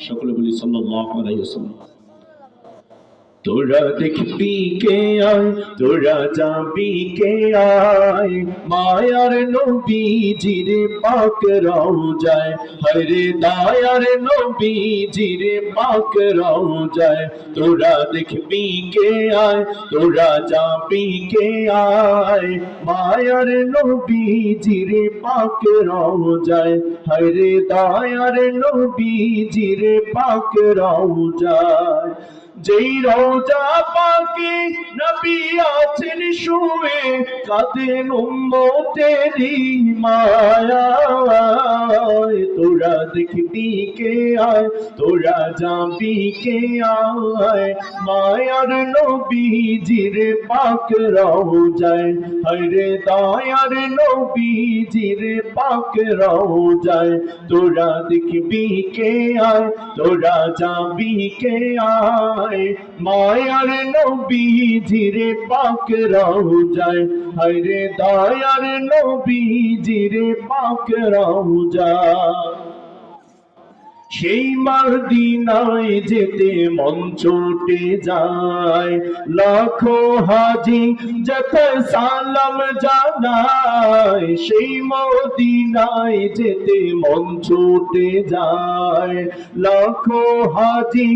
সকলে বলি সাল্লাল্লাহু আলাইহি ওয়াসাল্লাম। তোরা দেখবি কে আয়, তোরা যাবি কে আয়, মায়ার নবীজির পাক রওজায়, হরে দয়ার নবীজির পাক রওজায়। তোরা দেখবি কে আয়, তোরা যাবি কে আয়, মায়ার নবীজির পাক রওজায়, হরে দয়ার নবীজির পাক রওজায়। যেই রওজা পাকে নবী আছেন শুয়ে, কাঁদেন উম্মতেরি মায়ায়। তোরা দেখবি কে আয়, তোরা যাবি কে আয়, মায়ার নবীজির পাক রওজায়, হরে দয়ার নবীজির পাক রওজায়। তোরা দেখবি কে আয়, তোরা যাবি কে আয়, মায়ার নবীজির পাক রওজায়, হরে দয়ার নবীজির পাক রওজায়। সেই মদিনায় যেতে মন ছুটে যায়, লাখো হাজি যথায় সালাম জানায়। সেই মদিনায় যেতে মন ছুটে যায়, লাখো হাজি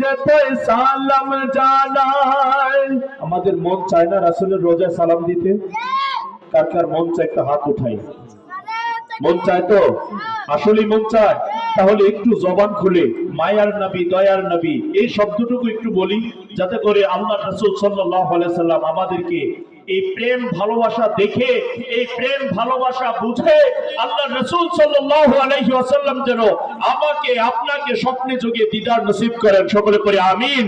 যথায় সালাম জানায়। আমাদের মন চায় না রাসূলের রোজায় সালাম দিতে? কার কার মন চায় একটা হাত উঠাই। মন চায় তো? আসলে মন চায়? তাহলে একটু জবান খুলে মায়ার নবী দয়ার নবী এই শব্দটুকু একটু বলি, যাতে করে আল্লাহ রাসূল সাল্লাল্লাহু আলাইহি সাল্লাম আমাদেরকে এই প্রেম ভালোবাসা দেখে, এই প্রেম ভালোবাসা বুঝে আল্লাহ রাসূল সাল্লাল্লাহু আলাইহি ওয়াসাল্লাম যেন আমাকে আপনাকে স্বপ্নে যোগে দিদার নসিব করেন। সকলে পড়ে আমিন।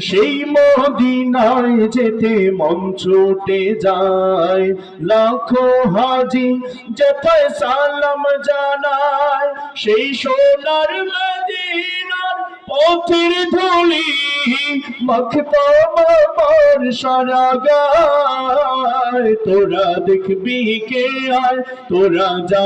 সেই মদিনায় যেতে মন ছুটে যায়, লাখো হাজি যথায় সালাম জানায়। সেই সোনার মদিনার পথের ধুলি মাখতাম আমার সারা গায়। তোরা দেখবি কে আয়, তোরা যা